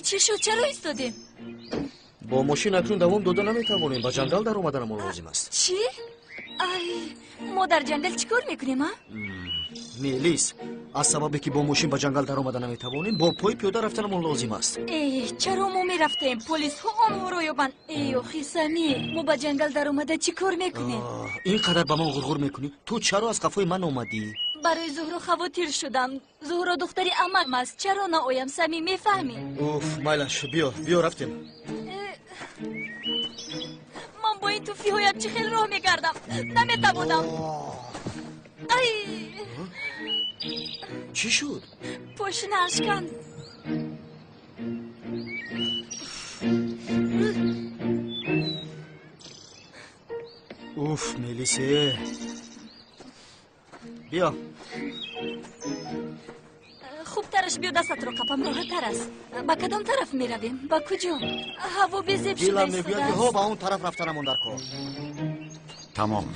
چی شد؟ چرا ایستادیم؟ با ماشین اکنون دوام داده نمیتوانیم. با جنگل در آمدن ما لازم است. چی؟ ما در جنگل چیکار میکنیم ها؟ نیلیس، از سببی که با ماشین با جنگل در آمدن نمیتوانیم با پای پیاده رفتن ما لازم است. چرا ما میرفتیم؟ پلیس ها ما رو یابن. آخی سمی، ما با جنگل در آمده چیکار میکنیم؟ اینقدر به من غرغر میکنی؟ تو چرا از قفای من اومدی؟ برای زهرا خواطر شدم. زهرا دختری عمم است. چرا نایم سمی میفهمی؟ اوف مایلش، بیا رفتیم. من با این توفی هایت چه خیلی راه میگردم. نمیتوانم. چی شد؟ پاشنه اشکند. اوف میلیسه، بیا. خوب ترش بیا، دستت رو قپم راحت تر است. با کدام طرف می رویم؟ با کجا؟ هوا بزیب شده دیلم ایستاده میگوید است. ها با اون طرف رفتنمون در کار. تمام.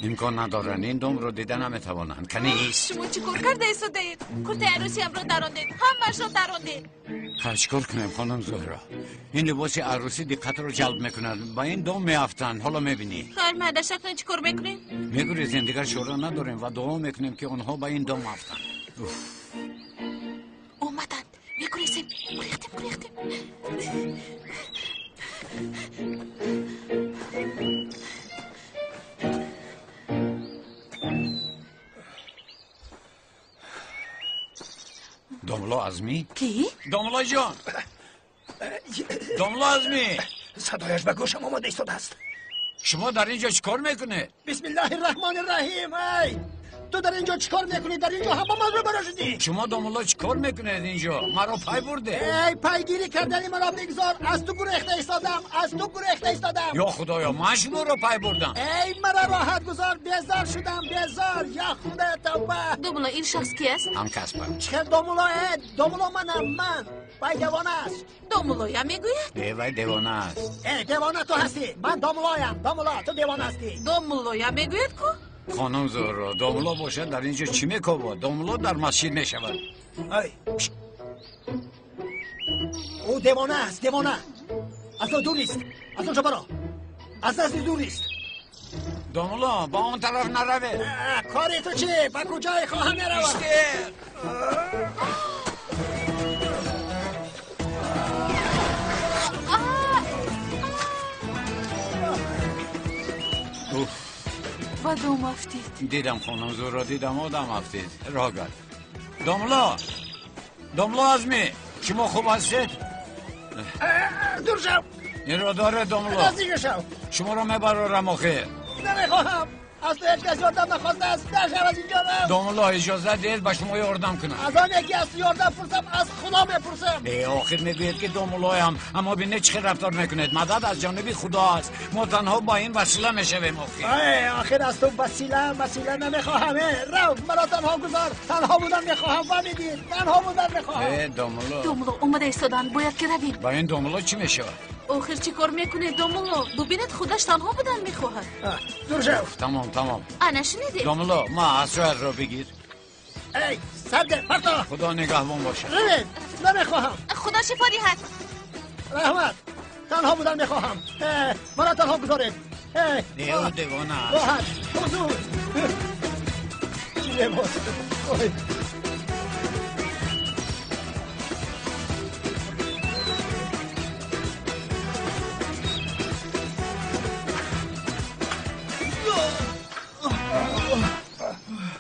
امکان ندارن این دوم رو دیدن نمیتوانن. کنیس شما چیکار کرده ایستاده اید؟ کورت عروسی هم رو دراندید، همش رو دراندید. چیکار کنیم خانم زهرا؟ این لباس عروسی دقت رو جلب میکنن. با این دوم میافتن. حالا میبینی خیر مهده شکل چیکار میکنین؟ میگوریزیم دیگر شورا نداریم و دعا میکنیم که اونها با این دوم افتن. اومدن میگوریزیم. گریختیم. داملا ازمی؟ کی؟ داملا جان، داملا ازمی، صدایش به گوشم آمده ایستاده است. شما در اینجا چیکار میکنه؟ بسم الله الرحمن الرحیم. ای تو در اینجا چیکار میکنی؟ در اینجا هم با من رو برا شدی. شما داملا چیکار میکنید اینجا؟ مرا پای برده. ای پیگیری کردنی مرا بگذار. از تو گریخته ایستادم. یا خدایا، من شما رو پای بردم. ای مرا راحت گذار. بیزار شدم. یا خدا توبه. دوملا این شخص کی است؟ هم کسبم. چه دوملا؟ دوملا من وای دیوانه است. دوملا میگوید؟ وای دیوانه است. ای دیوانه تو هستی. من دوملایم. دوملا تو دیوانه هستی. دوملا میگوید کو؟ خانم زهرا، داملا باشد در اینجا چی میکوبد؟ داملا در مسجد میشود. ای او دیوانه است. از تو دور نیست. از اونجا برو. از دست دور نیست. داملا با اون طرف نروه. کاری تو چی؟ با کجای خواهم نروم؟ با دوم افتید. دیدم خانم زهرا، دیدم آدم افتید. راه گرد. داملا ازمی، شما خوب هستید؟ دور شو. این را داره داملا. نزدیک شو. شما را میبرارم آخه. نمیخواهم. از تو هیچ کس یاردم نخواسته است. نشو از اینجا رو. داملا اجازه دید به شما یاردم کنم. از آن یکی از تو یاردم پرسم. از خدا میپرسم. آخر میگوید که داملایم، اما بینه چه رفتار میکنید. مدد از جانب خدا است. ما تنها با این وسیله میشویم آخر. آخر از تو وسیله نمیخواهم. رو مرا تنها گذار. تنها بودن میخواهم. فهمیدید؟ تنها بودن میخواهم. دوملا اومده ایستادن، باید که رویم. با این داملا چی میشه؟ آخر چی کار میکنه دوملا؟ ببینید خودش تنها بودن میخواهد. دور شو. تمام. انا شنیدی؟ داملا ما اسرار رو بگیر. ای سرده پرتا. خدا نگهبان باشه. روید. نمیخواهم. خدا شفا دهد. رحمت. تنها بودن میخواهم. مرا تنها گذارید. دیو دیوانه. راحت. حضور. لباس.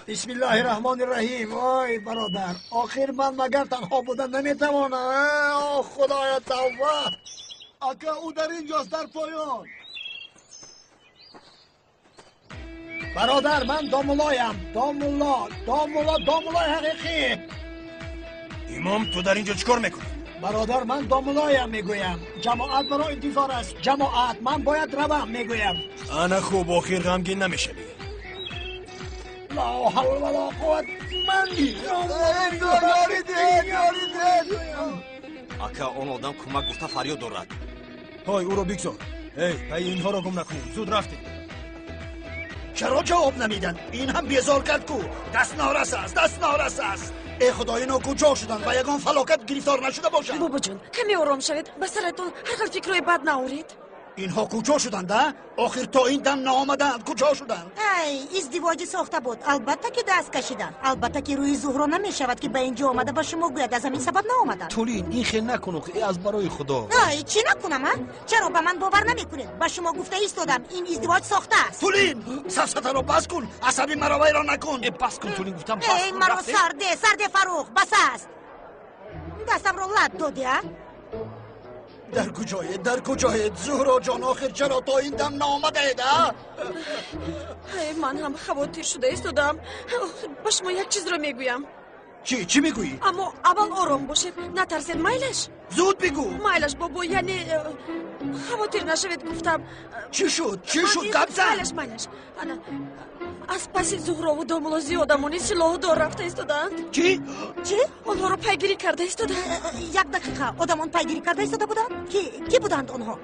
بسم الله الرحمن الرحیم. وای برادر، آخر من مگر تنها بودن نمیتوانم. خدایا توبه. آقا او در اینجاست، در پایان. برادر من داملایم. داملای حقیقی. امام تو در اینجا چیکار میکنی؟ برادر من داملایم میگویم. جماعت مرا انتظار است. من باید روم میگویم. انا خوب آخر غمگین نمیشوی. لا حول ولا قوت. من آقا اون آدم کمک گفته فریاد دارد. های او رو بگذار. ای اینها رو گم نکنیم. زود رفتیم. چرا جواب نمیدن؟ این هم بیزار کرد کو. دست نارس است، دست نارس است. ای خدا اینا کجا شدن و یگان فلاکت گرفتار نشده باشن؟ بابا جون کمی آرام شوید به سرتون هر فکرای بد نآورید. اینها کجا شدند؟ آخر تا این دم نآمدند کجا شدند؟ ای ازدواج ساخته بود. البته که دست کشیدن. البته که روی زهرا نمیشود که به اینجا آمده با شما گوید از همین سبب نآمدن. تولین این خیلی نکنو که از برای خدا. ای چی نکنم ها؟ چرا به من باور نمیکنید؟ با شما گفته ایستادم این ازدواج ساخته است. تولین سفسطه رو بس کن، عصبی مرا ویران نکن. بس کن تولین گفتم بس ای کن. مرا رفته؟ سرده فروخ بس است. دستم رو لد دادی ها؟ در کجایید زهرا جان؟ آخر چرا تا این دم نآمده اید؟ من هم خواطر شده ایستادم. با شما یک چیز رو میگویم. چی میگویی؟ اما اول آرام باشید نترسید. میلش زود بگو. میلش بابا یعنی خواطر نشوید گفتم. چی شد قبضن؟ میلش انا از پس زهرا و داملا زیادمونی سلاح دار رفته ایستادند. چی؟ آنها رو پیگیری کرده ایستادند. یک دقیقه آدمان پیگیری کرده ایستاده بودند؟ کی بودند آنها؟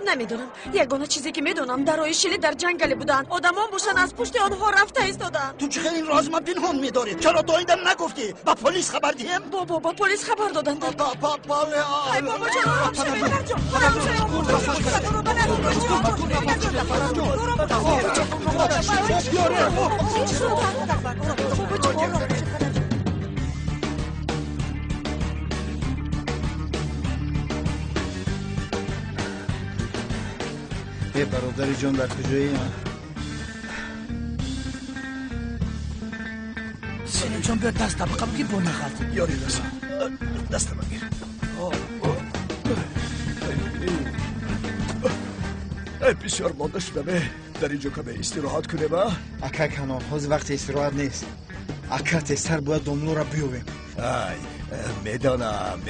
نمیدونم. یگانه چیزی که میدونم درای شیلی در جنگلی بودن. آدمان باشن از پشت آنها رفته ایستادن. تو چه این راز ما پنهان می‌داری؟ چرا تا این دم نگفتی؟ با پلیس خبر دیم؟ بابا با پلیس خبر دادن. ای بابا جان آرام شوید. ای برادر جان در کجایی؟ سینه جان بیاد دست طبقه بگی با نخرد. یاری دست من گیر. بسیار مانده شدم. در اینجا کمی استراحت کنیم. اکا کنان حاضر وقت استراحت نیست. اکا تستر باید داملو را بیویم. میدانم.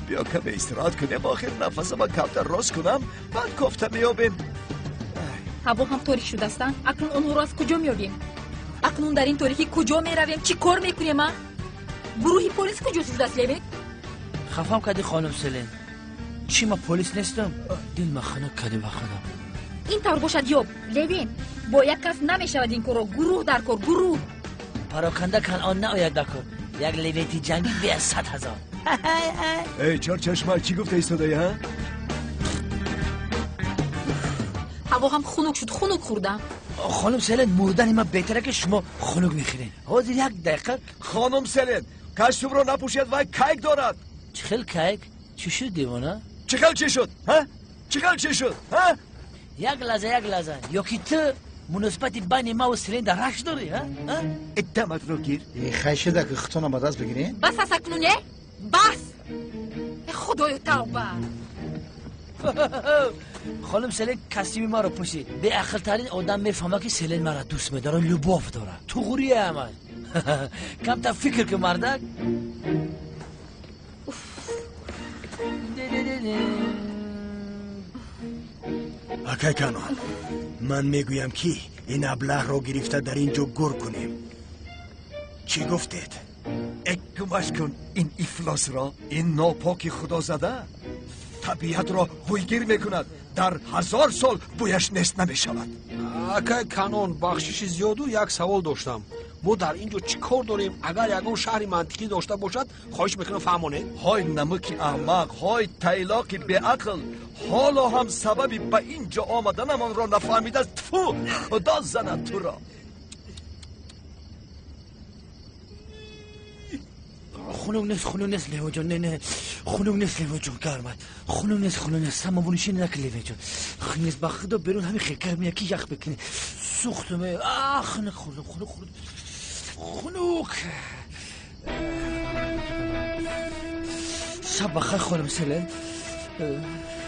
بیا کمی استراحت کنیم. آخر نفس ما کمتر راست کنم بعد کفته میابیم. هوا هم تاریک شده استن. اکنون اونها رو از کجا میابیم؟ اکنون در این تاریکی کجا میرویم؟ چی کار میکنیم؟ گروهی پلیس کجا شده است لیوین؟ خفم کردی خانم سلین. چی ما پلیس نیستم؟ دل ما خنک کردی با خودم. این طور باشد یاب لیوین با یک کس نمیشود این کارو. گروه در کار گروه. پراکنده کنعان ناید دکر. یک لیویتی جنگی به 100,000. ای چار چشمه چی گفته ایستاده ها؟ هوا هم خنک شد. خنک خوردم. خانم سلین مردن ما بهتره که شما خنک میخورین. حاضر یک دقیقه. خانم سلین کشتوم رو نپوشید و کیک دارد. چخل کیک؟ چی شد دیوانه؟ چی شد؟ ها؟ یک لحظه. یا که تو مناسبتی بین ما و سلین در رشت داری ها؟ ادامت رو گیر. خیشه ده که خطونه با دست بگیرین؟ بس از اکنونه؟ بس. خدای توبه. خانم سلین کستیمی ما رو پوشید. به عقل ترین آدم میفهمه که سلین مرا دوست میداره. لباف داره. تو غوریه عمل. کم تا فکر که مردک. اکا کنان من میگویم که این ابله رو گرفته در اینجا گر کنیم. چی گفتید؟ گمش کن این افلاس را. این ناپاک خدا زده طبیعت را هویگیر میکند. در 1000 سال بویش نست نمیشود. اکای کانون بخشش زیادو یک سوال داشتم. ما در اینجا چی کار داریم؟ اگر یگان شهری منطقی داشته باشد خواهش میکنم فهمانه. های نمک احمق، های تیلاک به عقل، حالا هم سببی به اینجا آمدن من را نفهمیده است. تفو خدا زند تو را. خنک نیست لیو جان. نه خنک نیست لیو جان گرمه. خنک نیست سماونیشی نکن لیو جان. خنک با خدا برون همین خیکر میاد که یخ بکنی. سوختمه. خنک خورد. شب بخیر خانم سلین.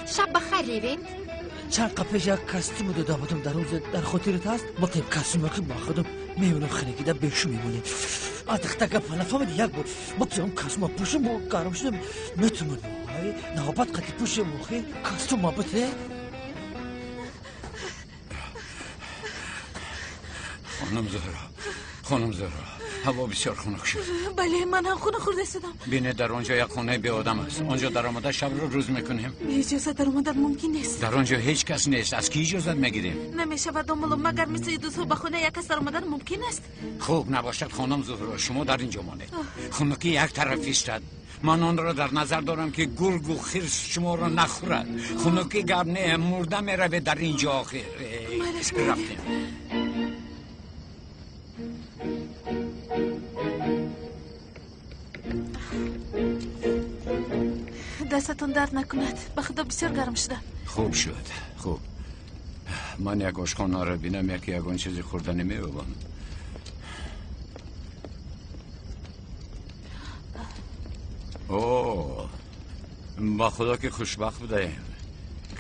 شب بخیر لیوین. چند قپش یک کستیم داده بودم در روز در خاطرت هست؟ با تیم کستیم که با خودم میمونم خنگیده بهشو میمونیم. آتخته که پنفهم یک بود. با تیم کستیم پوشم با کارم شدم نتونم های نهابت قطعی پوشم خیلی کستیم بته. خانم زهرا هوا بسیار خنک شد. بله من هم خونه خورده شدم. بینه در آنجا یک خانه بی آدم است. آنجا در آمده شب رو روز میکنیم. اجازه در اومدن ممکن نیست. در آنجا هیچ کس نیست. از کی اجازه میگیریم؟ نمیشه و دنبالم مگر مثل دو به خونه یک کس در اومدن ممکن است. خوب نباشد خانم زهرا شما در اینجا مانید. خنکی یک طرفی است. من آن را در نظر دارم که گرگ و خرس شما را نخورد. خنکی گرم نه مرده میروه در اینجا آخر. رفتیم. دستتون درد نکند. به خدا بسیار گرم شده. خوب شد. خوب. من یک آشخانه را بینم یکی یگان چیزی خوردنی میبونم. اوه با خدا که خوشبخت بودیم.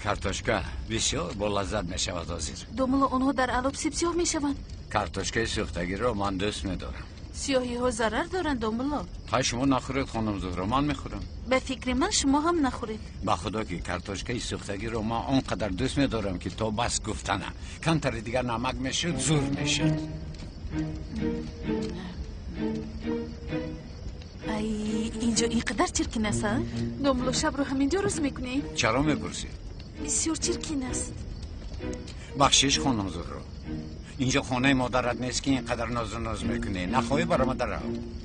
کارتوشکا بسیار با لذت میشود آزیر. دنبال اونها در علوب سیاه میشوند. کارتوشکای سوختگی را من دوست میدارم. سیاهی ها ضرر دارند دنبالا. های شما نخورید خانم زهرا من میخورم. به فکر من شما هم نخورید. با خدا که کارتوشکای سوختگی را ما آنقدر دوست میدارم که تا بس گفتنم کمتر دیگر نمک میشد زور میشد. ای اینجا اینقدر چرکین است. دنبالو شب رو همینجا روز میکنی؟ چرا میپرسی؟ بسیار چرکین است. بخشش خانم زهرا اینجا خانه مادرت نیست که اینقدر ناز و ناز میکنی. نخواهی برام در رو.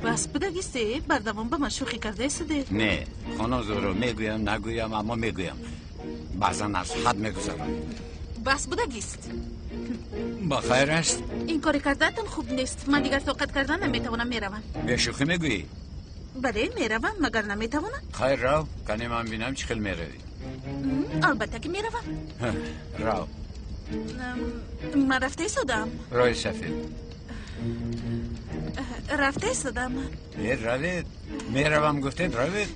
بس بودگیسته بردوام به من شوخی کرده سده. نه خانم زهرا میگویم نگویم اما میگویم بعضا از حد میگذارم. بس بودگیست. با خیر است؟ این کاری کردتون خوب نیست. من دیگر طاقت کردن نمیتوانم میروم. به شوخی میگویی؟ بله میروم مگر نمیتوانم. خیر رو کنی من بینم چه خیلی میروی. البته که میروم. رو من رفته ایستادم. رای سفید رفته ایستادم. روید میروم گفتید روید.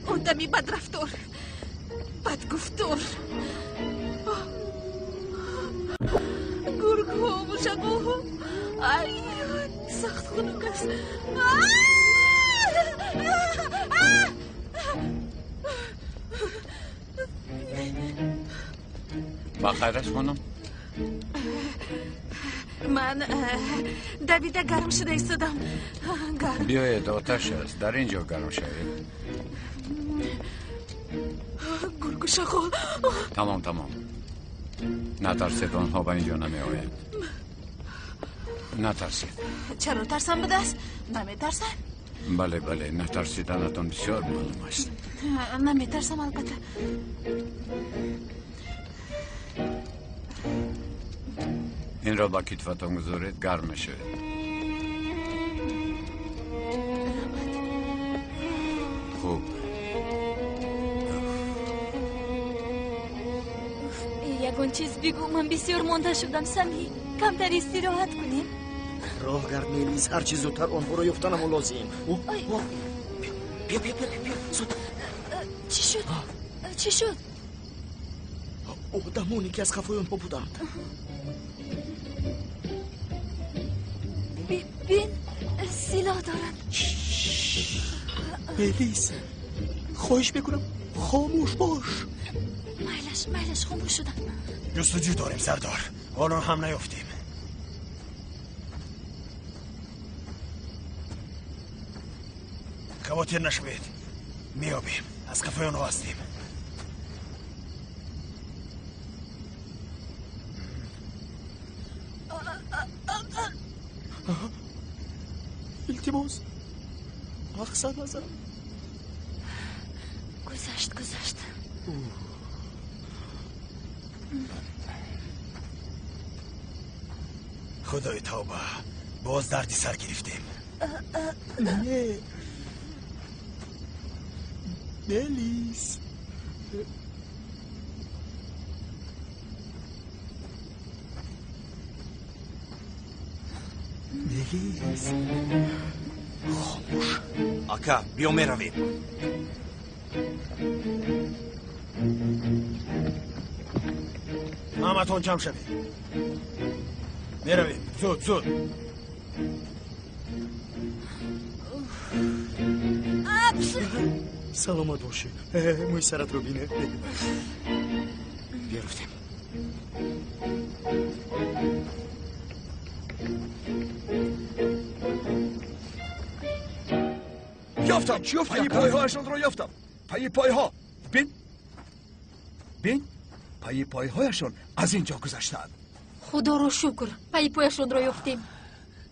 آدمی بد رفتار بد گفتار. گرگ ها موشک ها ای سخت خنک است. با خیر است خانم؟ من دویده گرم شده ایستادم. گرم. بیایید آتش است در اینجا گرم شوید. گرگ و شغال. تمام نترسید آنها به اینجا نمی آید. نترسید. چرا ترسم به دست؟ نمی ترسم. بله نترسیدنتان بسیار معلوم است. نمی ترسم البته. این را با کتفتان گذارید گرم میشه. خوب یگان چیز بگو من بسیار مانده شدم سمی. کمتر استراحت کنیم. راه گرد میلیز هر چیز زودتر آنها را یافتنم لازم. بیا زود. چی شد؟ آدمانی که از خفای آنها بودند. بین سلاح دارند. میلیز خواهش میکنم خاموش باش. مایلش خاموش شدم. جستجو داریم سردار. الان هم نیافتیم. خواطر نشوید. میابیم. از خفای آنها هستیم. التماس مقصد نظرم. گذشت. خدای توبه باز دردی سر گرفتیم. نه میلیز خاموش آکا بیا میرویم. همتون جمع شوید. میرویم زود. سلامت باشی. موی سرت رو بینه. بیرفتیم. یافتم چی یافتی؟ پای پایهایشان را یافتم پای پایها بین پای پایهایشان از اینجا گذشتند خدا رو شکر پای پایشون رو یافتیم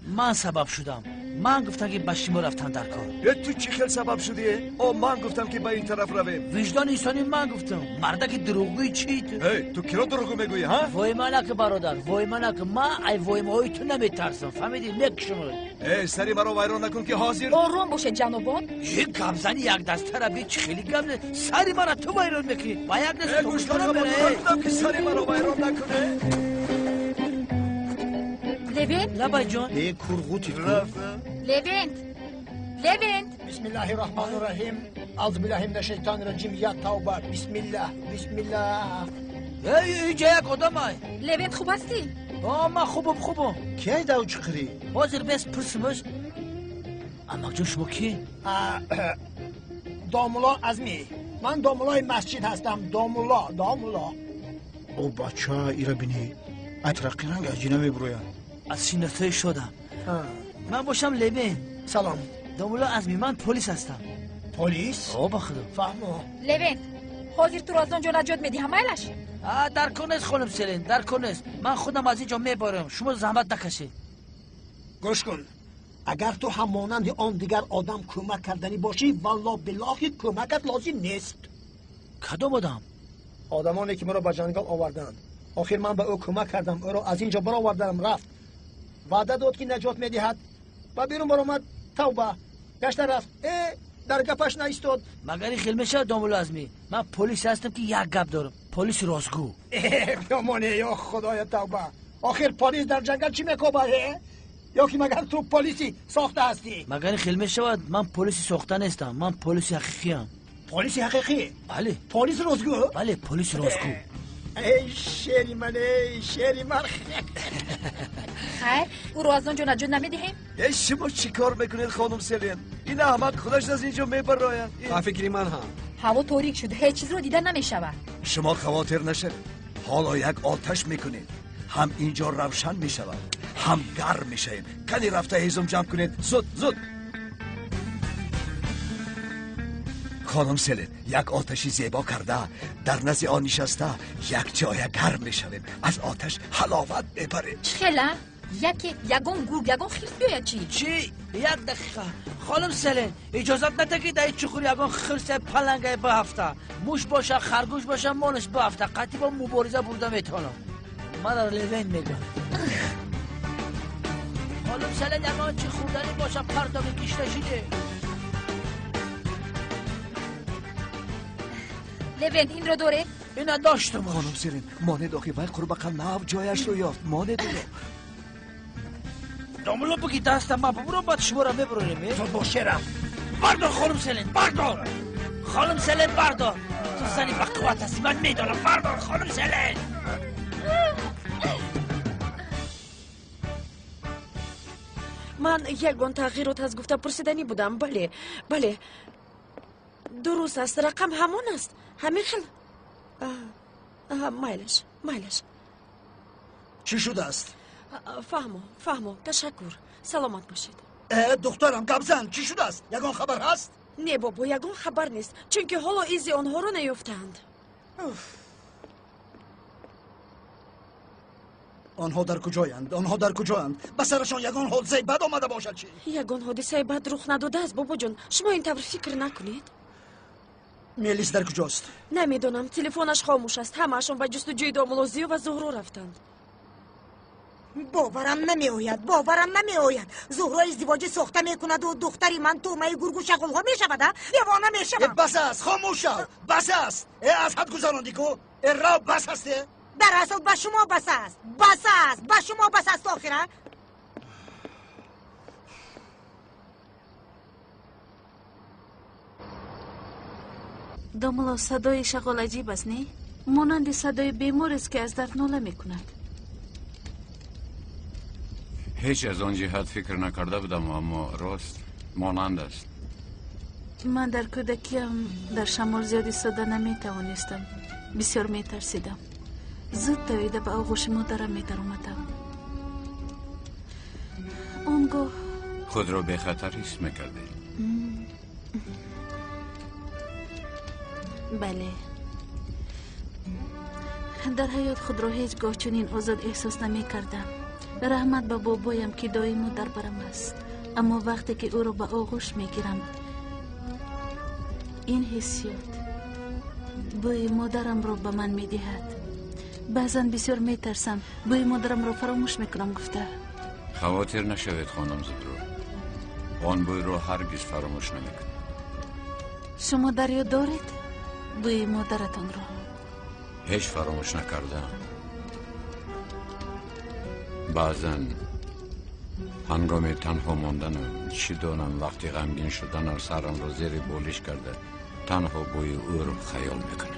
من سبب شدم من گفتم که به شما رفتن در کار تو چی خیل سبب شدی؟ من گفتم که به این طرف رویم وجدان انسانی من گفتم مردک دروغگوی چی تو کی را دروغ میگویی ها؟ وای منک برادر وای منک من ای وای مای تو نمیترسم فهمیدی یک شما سری مرا ویران نکن که حاضر آرام باشه جنابان یک گمزنی یک دست را بی خیلی گم سری مرا تو ویران میکنی با یک دست تو گوشتان بره که سری مرا ویران نکنه لوینت لبای جان ای کرغوتی لوینت بسم الله الرحمن الرحیم اعوذ بالله من الشیطان الرجیم یا توبه بسم الله اینجا یک آدم های لوینت خوب هستی؟ من خوبم کی داو چخری؟ حاضر بس پرسمش اما جون شما کی؟ دامولا ازمی من دامولای مسجد هستم دامولا او بچه ایره بینی اترقی رنگ از جینه میبرویم از سینتای شدم من باشم لبین سلام دامولا ازمی من پلیس هستم پلیس؟ با خدا فهمو لوینت حاضر تو را از آنجا نجات میدی همایلش در کنست خانم سلین در کنست من خودم از اینجا میبارم شما زحمت نکشید گوش کن اگر تو هم مانند آن دیگر آدم کمک کردنی باشی والله بالله کمکت لازم نیست کدام آدم؟ آدمانی که مرا به جنگل آوردند آخر من به او کمک کردم او را از اینجا برآوردم رفت وعده داد که نجات میدهد و بیرون برآمد توبه گشته رفت در گپش نایستاد مگر خیلی میشه دامولا ازمی من پلیس هستم که یک گپ دارم پلیس راستگو بیامانه یا خدای توبه آخر پلیس در جنگل چی میکوبه یا که مگر تو پلیسی ساخته هستی مگر خیلی میشود من پلیسی ساخته نیستم من پلیس حقیقی ام پلیس حقیقی؟ بله پلیس راستگو؟ بله پلیس راستگو ای شیری من خیر او رو از آنجا نجات نمیدهیم؟ شما چی کار میکنید خانم سلین این احمق خودش از اینجا میبراید فکری من هم هوا تاریک شده هیچ چیز رو دیدن نمیشود شما خواطر نشد حالا یک آتش میکنید هم اینجا روشن میشود هم گرم میشیم کنی رفته هیزم جمع کنید زود خانم سلین یک آتشی زیبا کرده در نزد آن نشسته یک جای گرم میشویم از آتش حلاوت ببریم خیلی یگون گرگ یگون خیرس بیاید چی؟ یک دقیقه خانم سلین اجازت نده که در این چخور یگون خیرس پلنگه به هفته موش باشه خرگوش باشه مانش به هفته قطعی با مبارزه بوده میتونم من را لیوین میگم خانم سلین یگون چی خوردنی باشه پرتاقی کشته شده لوینت این رو داره؟ اینا داشتم خانم سلین مانه داخی وی قربقا نو جایش رو یافت مانه دارو دامولا بگی دستم من برو باید شما را ببرونیم تو باشه رفت بردار خانم سلین بردار خانم سلین بردار تو زنی با قوت هستی من میدانم بردار خانم سلین من یگان تغییرات از گفته پرسیدنی بودم بله درست است رقم همون است همین خیلی مایلش چی شده است؟ فهمو تشکر سلامت باشید دخترم گبزن چی شده است؟ یگان خبر هست؟ نه بابا یگان خبر نیست چون که حالا ایزی آنها رو نیفتند آنها در کجایند؟ به سرشان یگان حادثه بد آمده باشد چی؟ یگان حادثه بد رخ نداده است بابا جان شما این طور فکر نکنید میلیس در کجاست؟ نمیدونم تلفنش خاموش است همه‌شون به جستجوی دامولا زیو و زهرا رفتند باورم نمی آید زهرا ازدواج ساخته میکند و دختری من تومه گرگو شغل ها میشود دیوانه میشود بس است خاموش شو بس است از حد گذراندی کو را بس هسته در اصل به شما بس است به شما بس است آخره دامولا صدای شغال عجیب است نه؟ مانند صدای بیمار است که از درد ناله میکند هیچ از آن جهت فکر نکرده بودم اما راست مانند است من در کودکیم در شمال زیادی صدا نمیتوانستم بسیار میترسیدم زود دویده به آغوش مادرم می در اومدم. اونگاه خود رو به خطر حس میکرده؟ بله. در حیات خود را هیچگاه چنین آزاد احساس نمی کردم. به رحمت به بابایم که دائم در برم است، اما وقتی که او را به آغوش می گیرم این حسیات بوی مادرم را به من می دهد. بعضا بسیار می ترسم بوی مادرم را فراموش می کنم. گفته خواطر نشوید خانم زهرا، آن بوی رو هرگز فراموش نمیکنم. شما در یاد دارید بوی مادرتان را؟ هیچ فراموش نکردم. بعضا هنگام تنها ماندنم چی دانم وقتی غمگین شدن سرم رو زیر بالش کرده تنها بوی او رو خیال میکنم.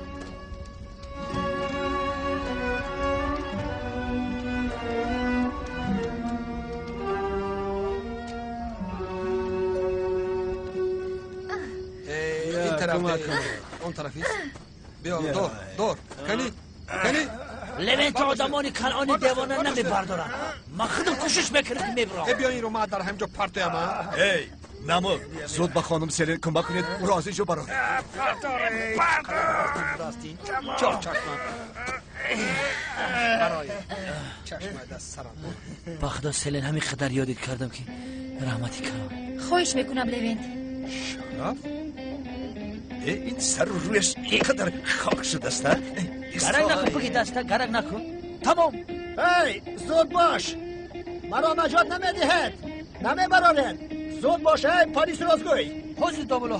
این طرف اون طرفی بیا دور کلی لبنت آدمانی کنعانی دیوانه نمی بردارن. من خودم کوشش میکنم که میبرم. بیا این رو ما در همجا پرتویم. ای نمو زود به خانم سلین کمک کنید راضی شو برای چار چشم برای چشم دست سرم. با خدا سلین همین قدر یادت کردم که رحمتی کنم. خواهش میکنم لوینت. شرف این سر رویش اینقدر خاک شده است. گرگ نکن بگی دسته گرگ نکن. تمام. ای زود باش، مرا نجات نمیدهد، نمیبرانید. زود باش ای پلیس رازگوی. حاضر داملو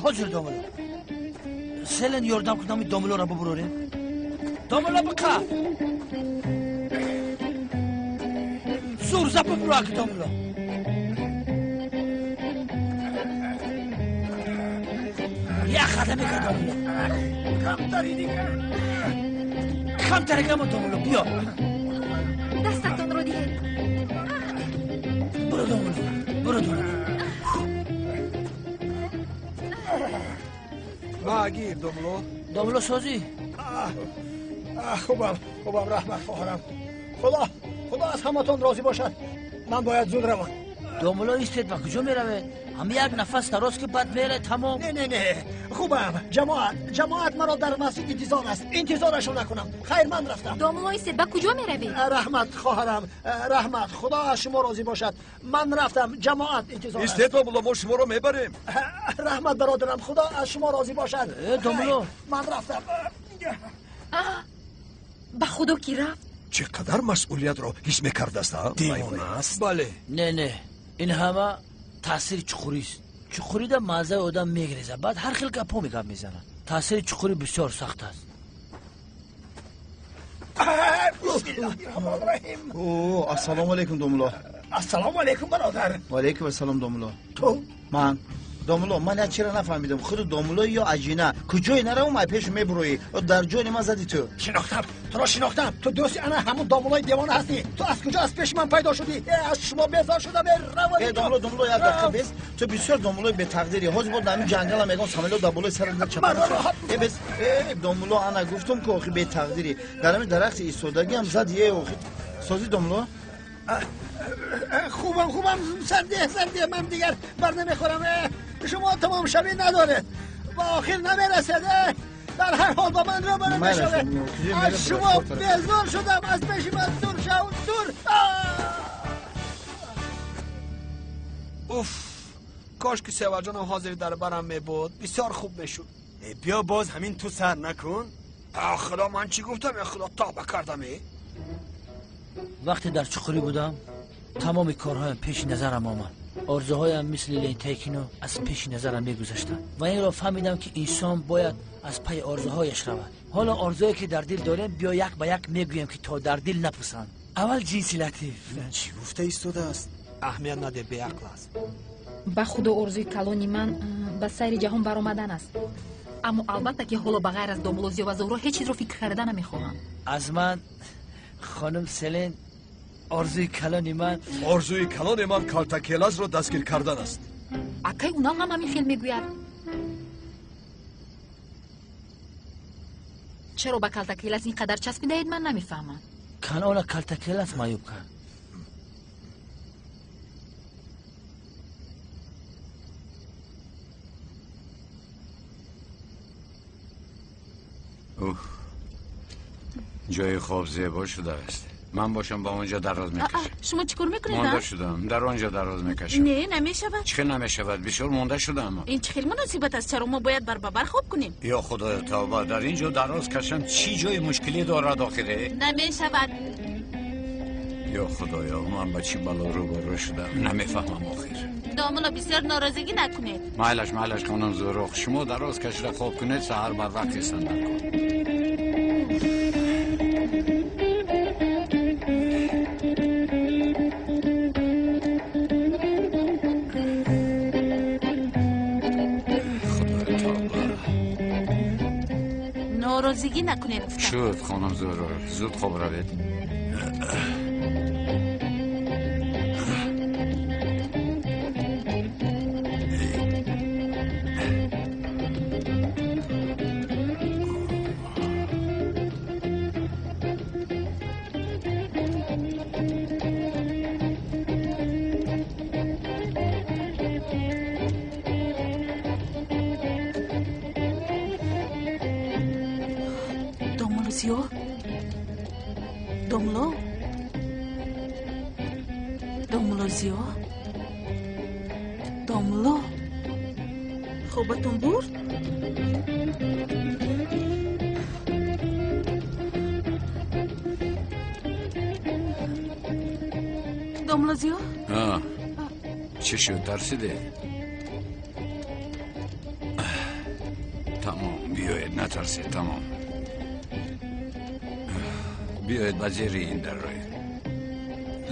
سلین یاردم کنم این داملو را ببروریم. داملو بقا زور زبون برو که داملو یا خدمه که داملو کم ترگه ما داملو بیا دستتون رو دید. برو داملو ما گیر داملو سازی. خوبم رحمت خواهرم. خدا از همتون راضی باشد. من باید زود روم. داملو ایستید و کجا میروید؟ هم یک نفس دراز که بعد میره تمام. نه خوبم. جماعت مرا در مسجد انتظار است. انتظارشو نکنم. خیر من رفتم. داملو ایستید با کجا میروید؟ رحمت خواهرم، رحمت خدا از شما راضی باشد. من رفتم. جماعت انتظار است. استید داملو ما شما رو میبریم. رحمت برادرم خدا از شما راضی باشد. داملو من رفتم. با خدا کی رفت؟ چقدر مسئولیت رو حس میکرده است. دیوانه است. بله. نه این همه تاثیر چخوریست. چخوری در مازه آدم میگریزه بعد هر خیلی گپا میگم میزنن. تاثیر چخوری بسیار سخت است. السلام علیکم دوملو. السلام علیکم برادر. و علیکم السلام دوملو. تو من چرا نفهمیدم خود دوملو یا عجینه کجای نرم ما پیش میبروی در جون ما زدی تو. تو را شناختم. تو دوستی انا همون داملای دیوانه هستی. تو از کجا از پیش من پیدا شدی؟ از شما بیزار شدم. روانی دوملو یک دقیقه بیس. تو بسیار دوملوی به تقدیری. حاج بود در این جنگل میگم ساملو دابلوی سر در چپا. بس دوملو انا گفتم که اخی به تقدیری در همین درخت ایستادگی هم زد یه اخی. سازی دوملو؟ خوبم سنده من دیگر بر نمیخورم. شما تمام شبی نداره و آخر نمیرسده. در هر حال با من رو بره بشوه. از شما بیزار شدم. از پیش من دور دور. اوف کاش که سیوا جانم حاضر در برم می بود بسیار خوب میشد. بیا باز همین تو سر نکن. خدا من چی گفتم؟ خدا تابه کردم. وقتی در چخوری بودم تمام کارهایم پیش نظرم آمد. آرزوهایم مثل لین تیکینو از پیش نظرم میگذشتن و این را فهمیدم که انسان باید از پی آرزوهایش رود. حالا آرزویی که در دل داریم بیا یک به یک میگویم که تا در دل نپسند. اول جنسی لطیف. چی گفته ایستاده است؟ اهمیت نده به عقل است. با خدا ارزوی کلانی من به سیر جهان برآمدن است. اما البته که حالا بغیر از داملوزی و زهرا هیچ چیز رو فکر کردن نمیخواهم. از من خانم سلین آرزوی کلان من کالتاکیلاز رو دستگیر کردن است. اکی اونا هم همین فیلم میگوید. چرا به کلتکیلس اینقدر چسبیده من نمیفهمم. کنال کلتکیلس مایوب کرد. جای خواب زیبا شده است. من باشم با اونجا دراز میکشم. شما چیکار میکنید؟ مونده شدم در آنجا دراز میکشم. نه نمیشود. چه نمیشود؟ بسیار مونده شدم. این چه خیلی مناسبت است. چرا ما باید بر خواب کنیم؟ یا خدای توبه، در اینجا دراز کشم چی جای مشکلی دارد آخره؟ نمیشود. یا خدایا، من با چی بلا روبرو شدم نمیفهمم آخر. داملا بسیار ناراضگی نکنید. معلش خانم زورخ، شما دراز کشیده خواب کنید، سحر بر وقت صندل کن. ناراضگی نکنید. شد خانم زورخ، زود خواب روید. داملو خوابتون برد؟ داملو زیو؟ چه شد؟ ترسیده؟ تمام بیاید، نترسید. تمام بیاید به زیر این در روی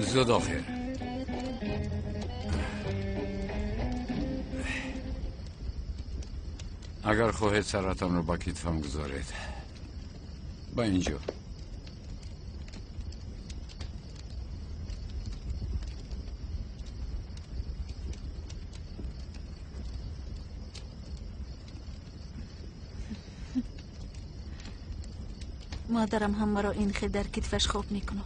زود آخر. اگر خواهید سرتان رو با کتفم گذارید با اینجا. مادرم هم مرا این خیلی در کتفش خواب میکند،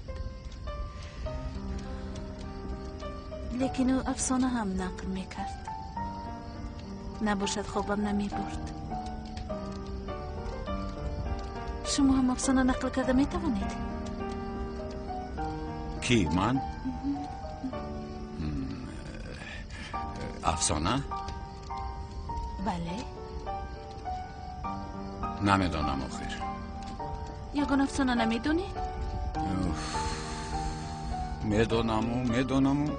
لیکن او افسانه هم نقل میکرد. نباشد خوابم نمیبرد. شما هم افسانه نقل کرده میتوانید؟ کی؟ من؟ افسانه؟ بله. نمیدانم آخر. یگان افسانه نمیدونید؟ میدونم.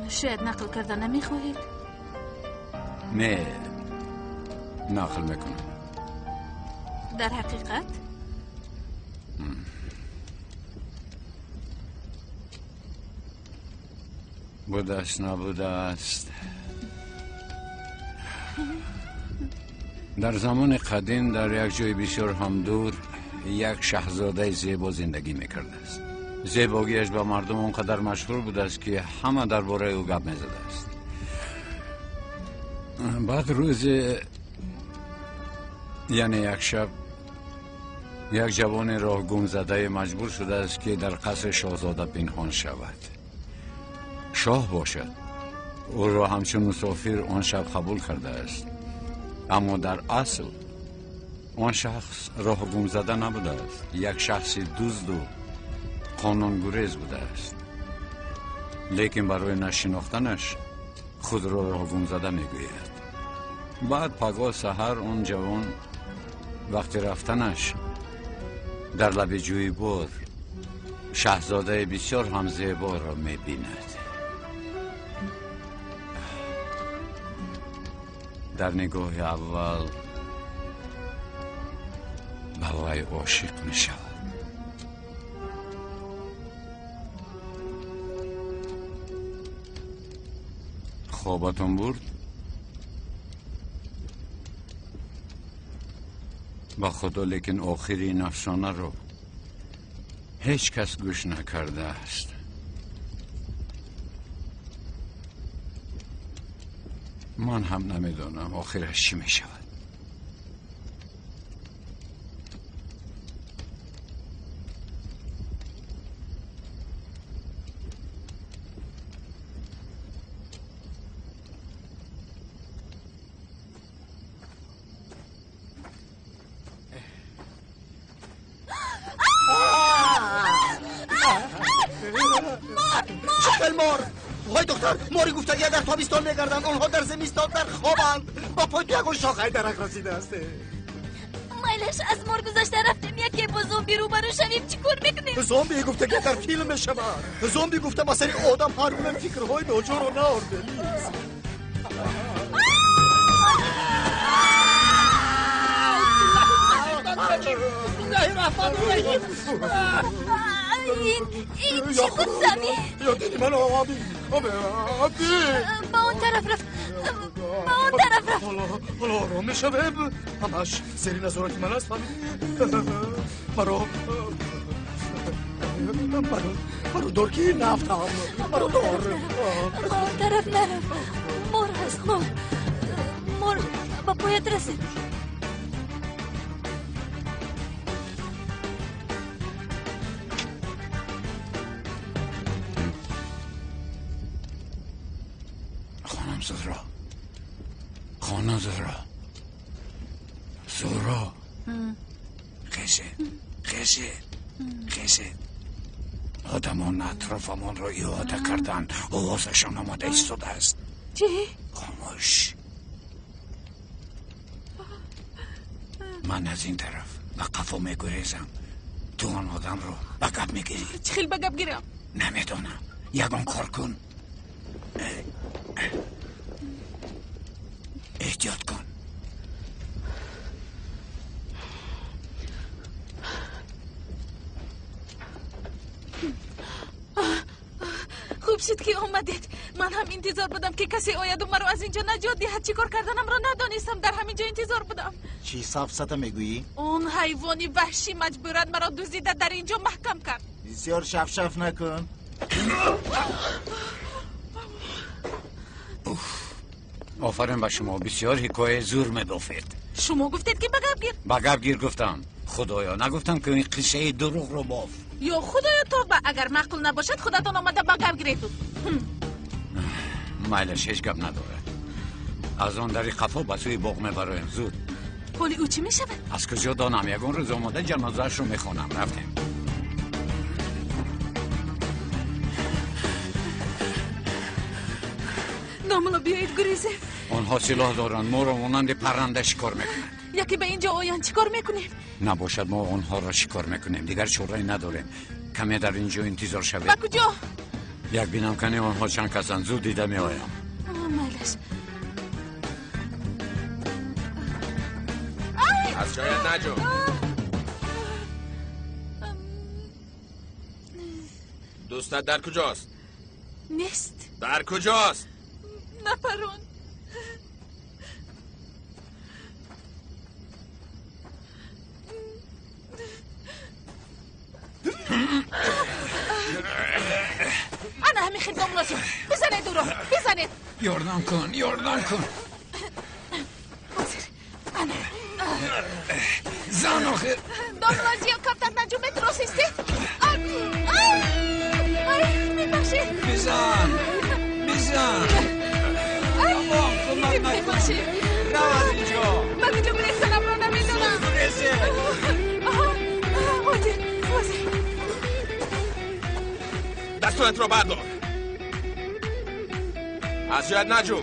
شاید نقل کرده نمیخواهید؟ نه، نقل میکنم. در حقیقت؟ بوده است نبوده است. در زمان قدیم در یک جای بسیار هم دور یک شاهزاده زیبا زندگی میکرده است. زیباییش با مردم اونقدر مشهور بوده است که همه درباره او گپ میزده است. بعد روز یعنی یک شب یک جوان راه گم زده مجبور شده است که در قصر شاهزاده پنهان شود. شاه باشد او را همچون مسافر آن شب قبول کرده است، اما در اصل آن شخص راه گم زده نبوده است. یک شخص دزد و قانونگریز بوده است، لیکن برای نشناختنش خود را راه گم زده میگوید. بعد پگاه سحر اون جوان وقتی رفتنش در لب جویبار شاهزاده بسیار هم زیبا را میبیند. در نگاه اول به وی عاشق میشود. خوابتون برد؟ با خدا، لیکن آخرین افسانه رو هیچ کس گوش نکرده است. من هم نمیدونم آخرش چی می شود. المار وای دختر ماری گفته یا در تابستان میگردن اونها در زمستان در خوابند با پای یکون شاخه درک رسیده است مایلش از مار گذاشته رفتیم یکی با زومبی رو برو شویم چی کار میکنیم؟ زومبی گفته که در فیلم شود زومبی گفته با سری آدم هرگونه فکرهای ناجور و نارده نیست این چی بود زمین؟ یا دیدی من آبی با اون طرف رفت با اون طرف رفت حالا آرام میشویم همش زیر نظارت من است فهمیدی مرو دور که نفتم مرو دور با اون طرف نرفت مار هست مار با پایت رسید خانم زهرا خیشه آدمان اطرافمان را احاطه کردن آوازشان آماده ایستاده است چی؟ خاموش من از این طرف به قفا میگریزم تو آن آدم رو بقب میگیری چی خیلی بقب گیرم؟ نمیدونم یگان کار کن احتیاط کن خوب شد که اومدید من هم انتظار بودم که کسی آید و مرا از اینجا نجات دهد چی کار کردنم را ندانستم در همینجا انتظار بودم چی صفصته میگویی؟ اون حیوانی وحشی مجبورت مرا دزدیده در اینجا محکم کرد بسیار شف نکن آفرین به شما بسیار حکایه زور میبافید شما گفتید که بقب گیر گفتم خدایا نگفتم که این قصه دروغ رو باف یا خدایا توبه اگر معقول نباشد خودتان آمده بقب گیرید مایلش هیچ گپ نداره از آن دری قفا به سوی باغ میبرایم زود حالی او چی میشود؟ از کجا دانم یگان روز آماده جنازه‌اش رو میخونم رفتیم ناملا بیایید گریزه آنها سلاح دارن ما رو مانند پرنده شکار میکنن یکی به اینجا آیند چیکار میکنیم؟ نباشد ما آنها را شکار میکنیم دیگر چاره‌ای نداریم کمی در اینجا انتظار شوید با کجا؟ یک بینم کنیم آنها چند کسن زود دیده میآیم مالش از جایت نجو دوستت در کجاست؟ نیست در کجاست؟ نپرون انا همین خدام لازم بزنید او را بزنید یاردم کن انا زن آخر داملازی و کفتت نجوم درستیستی میبخشید بزن میبخشید رو از اینجا من کجا برسنم رو نمیدونم وزیر دستونت را بردار از جایت نجوم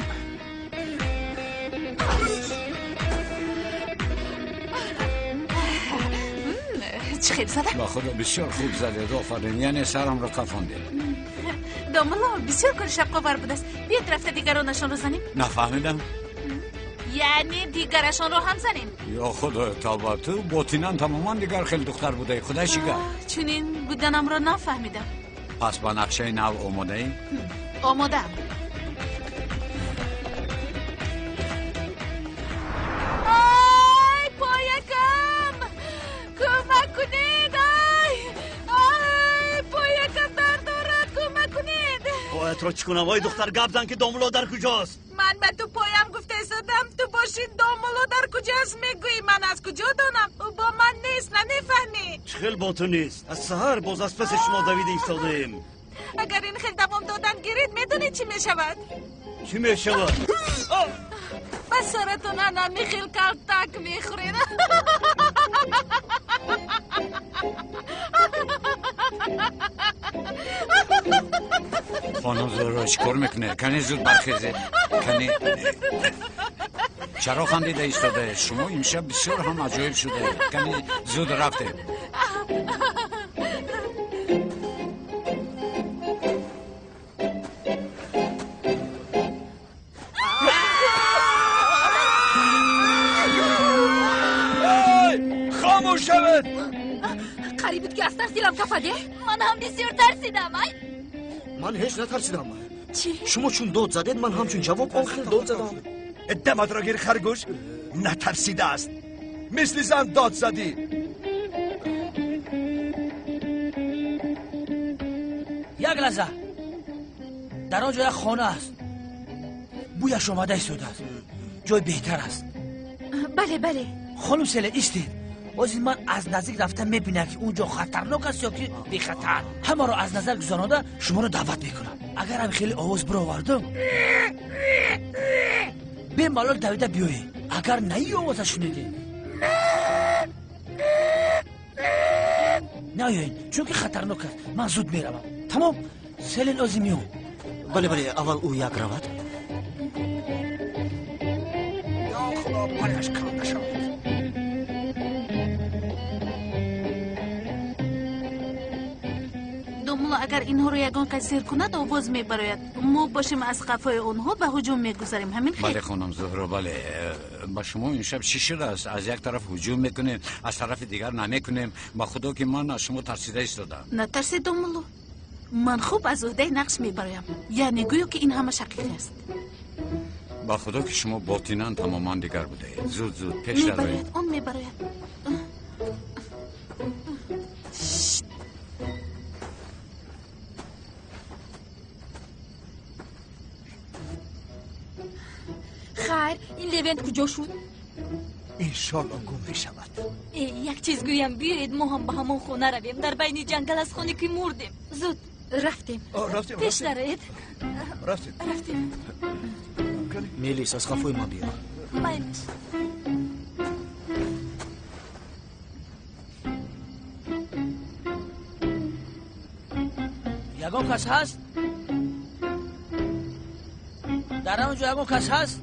چه خیلی زده؟ با خدا بسیار خوب زده آفرین یعنی سرم رو قفانده داملا بسیار کار شب قاور بود است بیاید رفته دیگرانشان رو زنیم نفهمیدم یعنی دیگرشان رو هم زنیم یا خدا توبه تو باطینن تماما دیگر خیلی دختر بوده خدا شیگر چنین بودنم را نفهمیدم پس با نقشه نو آماده ایم؟ آمادم پایکم کمک کنید پایکم درد دارد کمک کنید پایت را چی کنم وای دختر گپ زن که دامولا در کجاست من به تو پایم گفته استادم تو باشین دامولا در کجاست میگویی من از کجا دانم او با من نیست نمیفهمی خیلی با تو نیست از سهر باز از پس شما دوید ایستاده ایم اگر این خیلی دوام دادن گیرید میدونی چی میشود چی میشود بس سرتون انا میخیل کلتک میخورید خانم زهرا چیکار میکنه؟ کنی زود برخیزه. کنی چرا خندیده ایستاده؟ شما امشب بسیار هم عجایب شده. کنی زود رفته. خاموش شود. قریب بود که از ترس دلم کفده. من هم بسیار ترسیدم. من هیچ نترسیدم. چی؟ شما چون داد زدید من همچون جواب آخر داد زدم. دمت را گیر خرگوش. نترسیده است. مثل زن داد زدی. یک لحظه. در آنجا یک خانه است. بویش آمده ایستاده است. جای بهتر است. بله بله. خانم سله ایستید. بازی من از نزدیک رفتم میبینم که اونجا خطرناک است یا که بی خطر. همه رو از نظر گذرانده شما رو دعوت میکنم. اگر هم خیلی آواز برآوردم به ملال دویده بیایی. اگر نه آواز شنیدی نیاین چون که خطرناک است. من زود میروم. تمام. سلین آزمیون. بله بله اول او یک رود. یا خدا پایش کم نشود. دوملو اگر اینها رو یگان کسیر کند آواز میبراید. ما باشیم از قفای اونها به هجوم میگذاریم. همین خیر؟ بله خانم زهرا بله. با شما این شب چی شده است؟ از یک طرف هجوم میکنیم از طرف دیگر نمیکنیم. با خدا که من از شما ترسیده ایستادم. نترسید دوملو. من خوب از عهده نقش میبرایم. یعنی گویا که این همه شقیقی است. با خدا که شما باطناً تماما دیگر بوده. زود زود پیش روید. میبراید اون میبراید. خیر این لیونت کجا شد؟ انشالله گم می شود. یک چیز گویم بیایید ما هم به همون خونه رویم. در بین جنگل از خونه که مردیم. زود رفتیم. رفتیم پیش نرید. رفتیم. میلیس از قفای ما بیا. میلیس. یگان کس هست؟ در اونجا یگان کس هست؟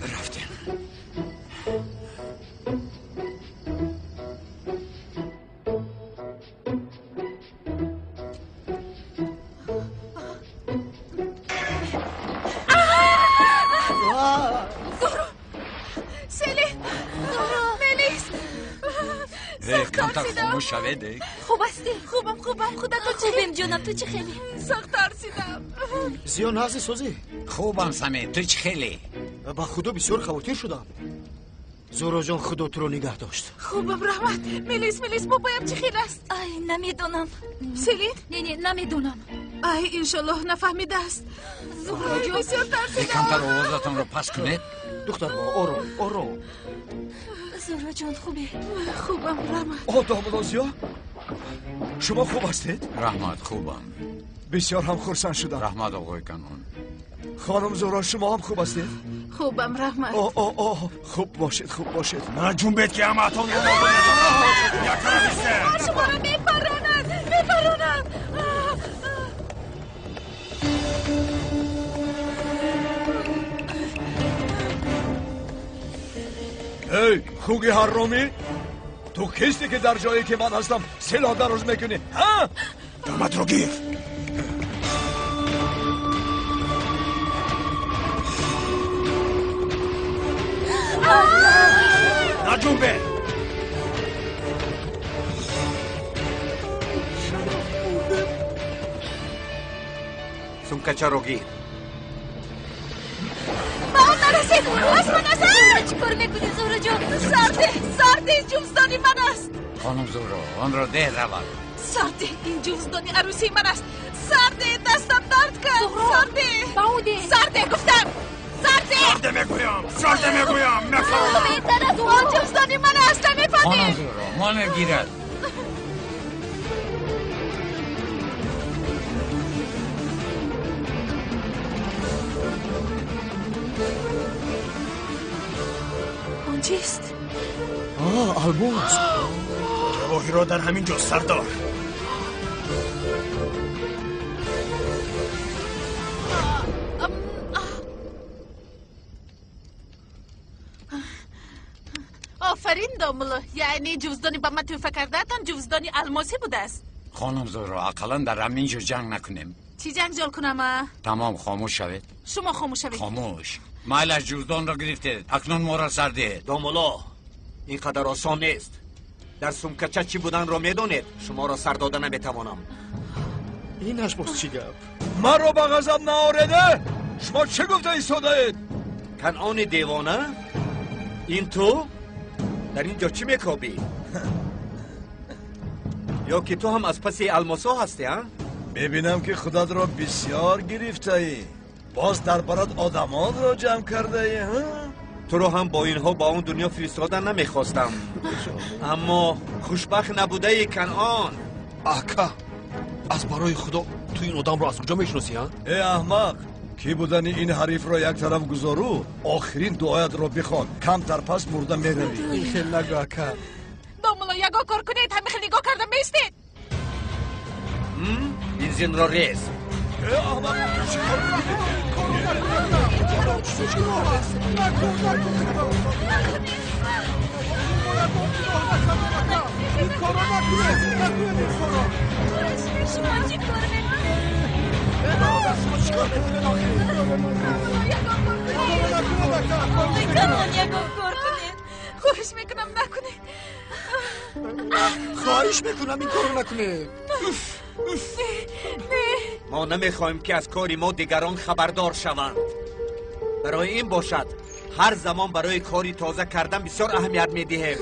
رفتیم. خاموش شوید. خوب هستی؟ خوبم خودت تو خوبیم جانم. تو چه خیلی؟ سخت ترسیدم. زیان هستی سوزی؟ خوبم سمی. تو چه خیلی؟ با خدا بسیار خواطر شدم. زهرا جان خدا تو رو نگه داشت. خوبم رحمت. میلیس بابایم چه خیلی است؟ ای نمیدونم. سلین؟ نه نمیدونم. ای انشالله نفهمیده است. زهرا جان بسیار ترسیدم. کمتر آوازتان رو پس کنید. دختر با آروم. زهرا جان خوبه؟ خوبم رحمت. دامادازیا شما خوب هستید؟ رحمت خوبم. بسیار هم خرسند شدم. رحمت آقای کنون. خانم زهرا شما هم خوب هستید؟ خوبم رحمت. خوب باشید. نه جنبید که همتون رو یک طرفیسته. شما رو میپرونند. ای خوگی حرامی تو کیستی که در جایی که من هستم سلاح دراز میکنی ها؟ دامت رو گیر. نه جنبه. سمکچه رو گیر. نرسید اسم نزد. چیکار میکنی زهرا جان؟ سرده این جوزدانی من است. خانم زهرا آن را ده رود. سرده این جوزدانی عروسی من است. سرده دستم درد کرد. سرده گفتم. سرده میگویم نفهم. بهتر از اون جوزدانی من است. نمیفهمی؟ خانم زهرا ما نگیرد. چیست؟ الماس جواهی را در همین جا سردار. آفرین داملو، یعنی جوزدانی با من توفه کردهتان جوزدانی الماسی بوده است. خانم زهرا اقلا در همینجا جنگ نکنیم. چی جنگ جال کنم؟ تمام خاموش شوید. شما خاموش شوید. خاموش. مایل از جوزدان را گرفتید، اکنون ما را سردید. دامولا اینقدر آسان نیست. در سمکچه چی بودن را میدونید. شما را سر داده نمیتوانم. اینش باز چی گفت؟ من رو به غضب نآورده. شما چه گفته ایستاده اید؟ کنعان دیوانه؟ این تو؟ در اینجا چی میکابی؟ یا که تو هم از پس الماسا هستی ها؟ ببینم که خودت را بسیار گرفته ای. باز در برات آدمان را جمع کرده ای ها؟ تو رو هم با اینها با اون دنیا فرستادن نمیخواستم، اما خوشبخت نبوده ای کنعان. اکا از برای خدا تو این آدم را از کجا میشناسی ها؟ ای احمق، کی بودن این حریف را یک طرف گذارو؟ آخرین دعایت را بخوان، کمتر پس مرده میروی. این خیلی نگو اکا. داملو یگاه کار کنید، همه خیلی نگاه کردم بیستید. این زین را ریز. ای احمق چی کار خواهش میکنم نکنید. خواهش میکنم این کارو نکنید. ما نمیخوایم که از کاری ما دیگران خبردار شوند. برای این باشد هر زمان برای کاری تازه کردن بسیار اهمیت میدهیم.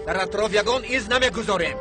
در اطراف یگان ایز نمیگذاریم.